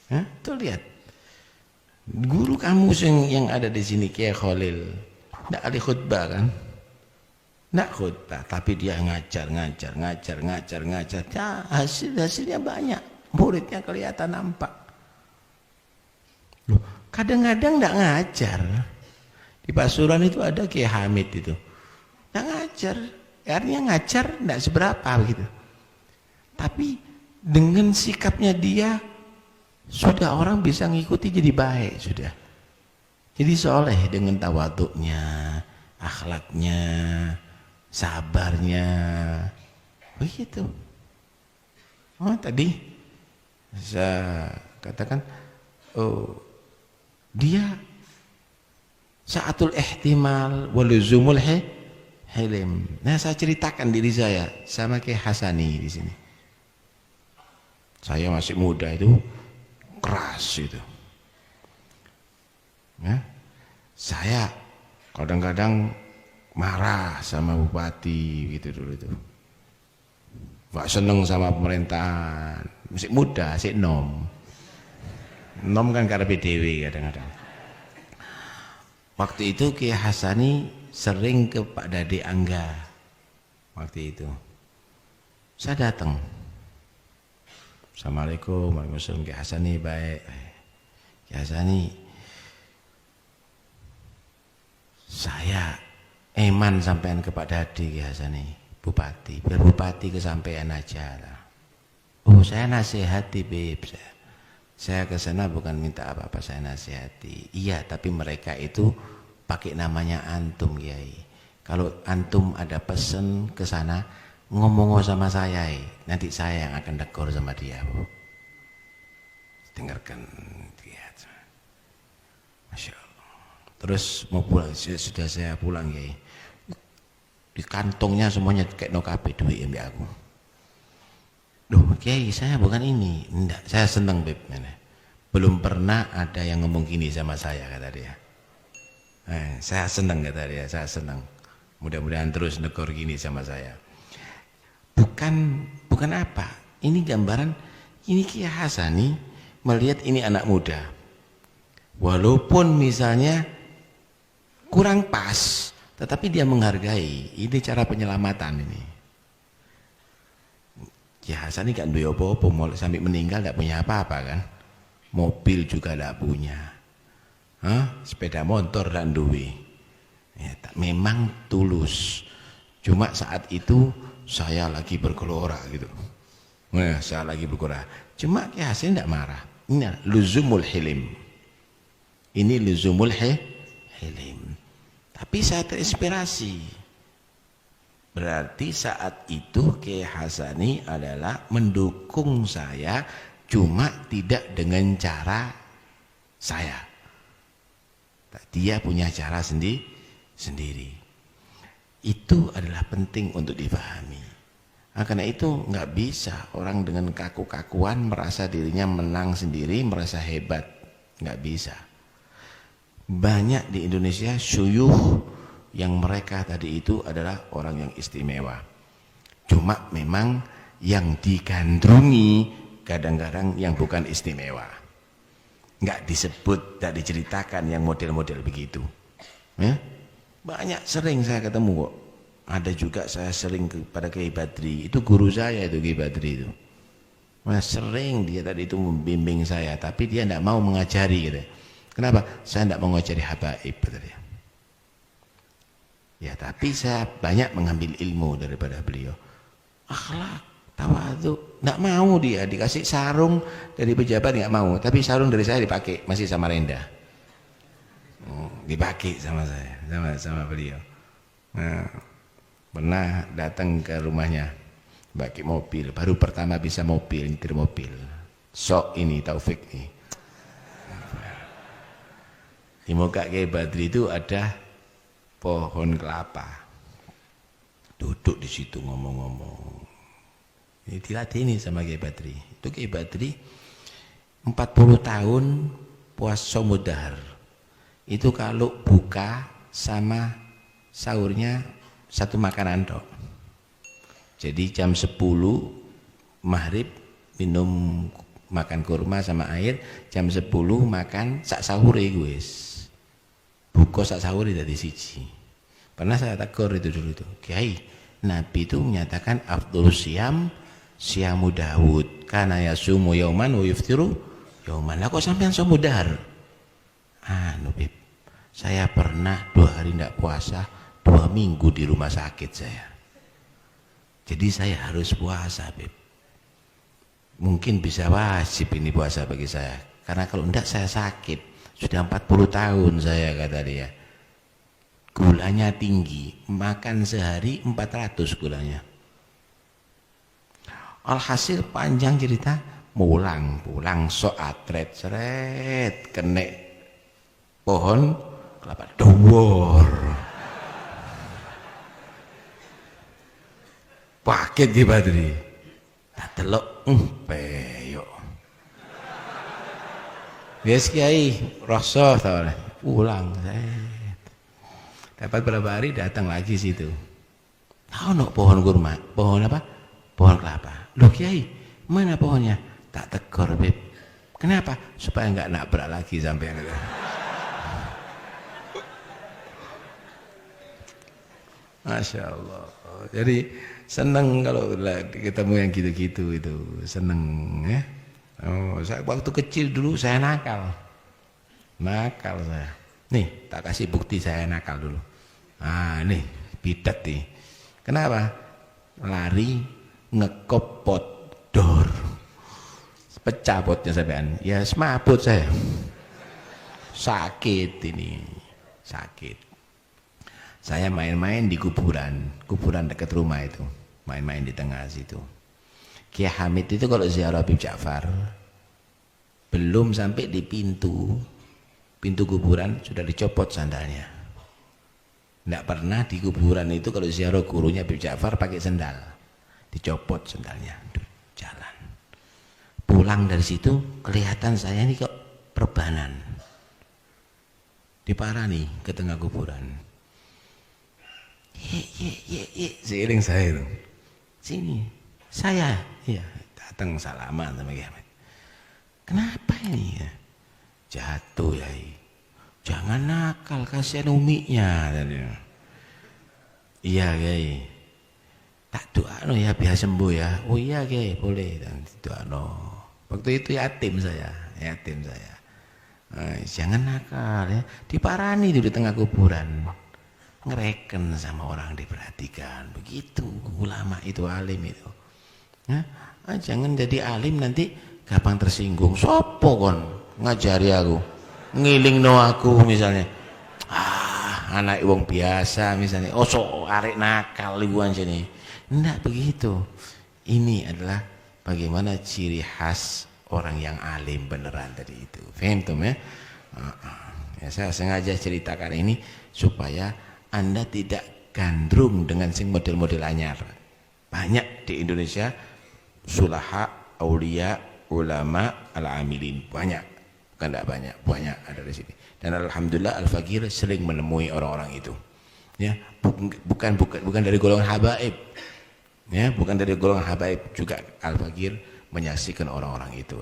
Hah? Tuh lihat. Guru kamu yang ada di sini Kiai Khalil, enggak ada khutbah kan? Enggak khutbah, tapi dia ngajar. Ya, hasilnya banyak. Muridnya kelihatan nampak. Loh, kadang-kadang enggak ngajar. Di Pasuruan itu ada Kiai Hamid itu. Enggak ngajar. Artinya ngajar enggak seberapa begitu. Tapi dengan sikapnya dia sudah orang bisa ngikuti jadi baik sudah. Jadi soleh dengan tawaduknya, akhlaknya, sabarnya, begitu. Oh tadi saya katakan, oh dia saatul ihtimal waluzumul hilm. Nah saya ceritakan diri saya sama Kiai Hasani di sini. Saya masih muda itu keras itu. Ya, saya kadang-kadang marah sama bupati gitu dulu itu. Gak seneng sama pemerintahan. Masih muda, masih nom. Nom kan karena PDW kadang-kadang. Waktu itu Kiai Hasani sering ke Pak Dade Angga. Waktu itu saya datang. Assalamualaikum, waalaikumsalam. Kiai Hasani baik. Kiai Hasani, saya eman sampean ke Pak Dade Kiai Hasani, bupati. Biar bupati kesampaian aja lah. Oh saya nasihati Beb. Saya ke sana bukan minta apa-apa, saya nasihati. Iya, tapi mereka itu pakai namanya antum Kiai. Kalau antum ada pesen ke sana, ngomong sama saya, nanti saya yang akan dekor sama dia, Bu. Dengarkan dia. Masya Allah. Terus mau pulang, sudah saya pulang Kiai. Di kantongnya semuanya kayak nokabe duit yang aku. Loh Kiai saya bukan ini. Enggak, saya senang Beb. Belum pernah ada yang ngomong gini sama saya kata dia. Saya senang kata dia, saya senang. Mudah-mudahan terus negor gini sama saya. Bukan apa. Ini gambaran, ini Kiai Hasani melihat ini anak muda. Walaupun misalnya kurang pas, tetapi dia menghargai. Ini cara penyelamatan ini. Kiai Hasani kan duwe apa-apa, sampai meninggal tidak punya apa-apa kan. Mobil juga tidak punya. Sepeda motor dan duwe. Ya, memang tulus. Cuma saat itu saya lagi bergelora gitu. Nah, saya lagi bergelora. Cuma Kiai Hasani tidak marah. Ini luzumul hilim. Ini luzumul hilim. Tapi saya terinspirasi. Berarti saat itu Kiai Hasani adalah mendukung saya, cuma tidak dengan cara saya. Dia punya cara sendiri. Itu adalah penting untuk dipahami. Karena itu nggak bisa orang dengan kaku-kakuan merasa dirinya menang sendiri, merasa hebat. Nggak bisa. Banyak di Indonesia syuyuh yang mereka tadi itu adalah orang yang istimewa. Cuma memang yang digandrungi kadang-kadang yang bukan istimewa. Nggak disebut, nggak diceritakan yang model-model begitu. Ya? Banyak sering saya ketemu kok. Ada juga saya sering kepada Kiai Badri. Itu guru saya itu Kiai Badri itu. Sering dia tadi itu membimbing saya, tapi dia tidak mau mengajari gitu. Kenapa? Saya tidak mau mengajari habaib kata dia. Ya tapi saya banyak mengambil ilmu daripada beliau. Akhlak, tawadhu, tidak mau dia dikasih sarung dari pejabat nggak mau, tapi sarung dari saya dipakai masih sama Renda. Dipakai sama saya, sama beliau. Nah, pernah datang ke rumahnya pakai mobil, baru pertama bisa nyetir mobil. Sok ini Taufik nih. Di muka Kiai Badri itu ada pohon kelapa. Duduk di situ ngomong-ngomong. Ini dilatih sama Kiai Badri. Itu Kiai Badri 40 tahun puasa mudahar. Itu kalau buka sama sahurnya satu makanan dok. Jadi jam 10 maghrib minum makan kurma sama air, jam 10 makan sak sahur gue. Buka sak sahur dari siji. Pernah saya tegur itu dulu tuh, Kiai, Nabi itu menyatakan afdhalus siyamu Daud, kana yasumu yauman wa yuftiru yauman. Lah kok sampean so mudar? Anu Bib, saya pernah 2 hari tidak puasa, 2 minggu di rumah sakit saya. Jadi saya harus puasa Bib. Mungkin bisa wajib ini puasa bagi saya, karena kalau enggak saya sakit. Sudah 40 tahun saya, kata dia. Gulanya tinggi, makan sehari 400 gulanya. Alhasil panjang cerita, pulang sok atret seret kena pohon kelapa dowor. Paket di Badri. Tak telok peyok. Yes Kiai, rasa tau pulang saya. Dapat berapa hari datang lagi situ. Tahu no pohon kurma, pohon apa? Pohon kelapa. Loh Kiai, mana pohonnya? Tak tegur Beb. Kenapa? Supaya enggak nabrak lagi sampai gitu. Masya Allah. Jadi seneng kalau ketemu yang gitu-gitu itu, seneng ya. Oh, saya waktu kecil dulu saya nakal saya. Nih, tak kasih bukti saya nakal dulu. Ah, nih, bidat nih. Kenapa? Lari ngekop pot dor. Pecah potnya sampean. Ya semaput saya. Sakit ini. Sakit. Saya main-main di kuburan dekat rumah itu. Main-main di tengah situ. Kiai Hamid itu kalau ziarah Habib Ja'far belum sampai di pintu kuburan sudah dicopot sandalnya. Tidak pernah di kuburan itu kalau ziarah gurunya Habib Ja'far pakai sandal, dicopot sandalnya, jalan. Pulang dari situ kelihatan saya ini kok perbanan, diparani ke tengah kuburan. Seiring saya itu, sini saya, ya datang salaman sama Kiai Hamid. Kenapa ini ya? Jatuh ya, jangan nakal, kasihan umiknya. Iya Kiai, tak doa ya biar sembuh ya. Oh iya Kiai, boleh. Dan doa waktu itu yatim saya. Jangan nakal ya, diparani di tengah kuburan, ngereken sama orang diperhatikan. Begitu ulama itu, alim itu. Jangan jadi alim nanti gampang tersinggung. Sopo kon ngajari aku, ngilingno aku misalnya, anak wong biasa misalnya, so arek nakal ibuan sini. Enggak begitu. Ini adalah bagaimana ciri khas orang yang alim beneran tadi itu. Faham tuh ya? Ya saya sengaja ceritakan ini supaya Anda tidak gandrung dengan sing model-model anyar. Banyak di Indonesia sulaha, aulia, ulama, al-amilin, banyak. Bukan tidak banyak, banyak ada di sini. Dan alhamdulillah Al-Fakir sering menemui orang-orang itu. Ya, bukan dari golongan habaib. Ya, bukan dari golongan habaib, juga Al-Fakir menyaksikan orang-orang itu.